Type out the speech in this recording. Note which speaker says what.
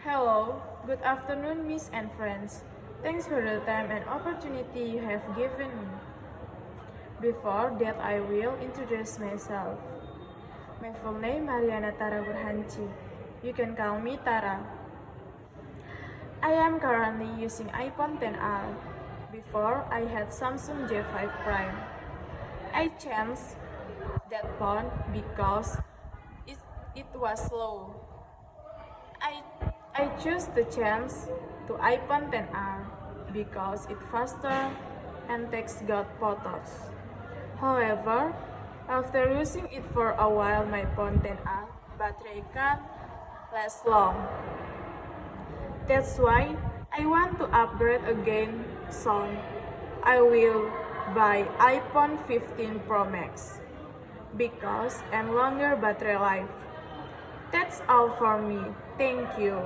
Speaker 1: Hello, good afternoon, Miss and friends. Thanks for the time and opportunity you have given me. Before that, I will introduce myself. My full name Mariana Tara Burhanci. You can call me Tara. I am currently using iPhone XR. Before, I had Samsung J5 Prime. I changed that phone because it was slow. I, I chose the chance to iPhone XR because it's faster and takes good photos. However, after using it for a while, my phone XR battery can last long. That's why I want to upgrade again soon. I will buy iPhone 15 Pro Max because and longer battery life. That's all for me. Thank you.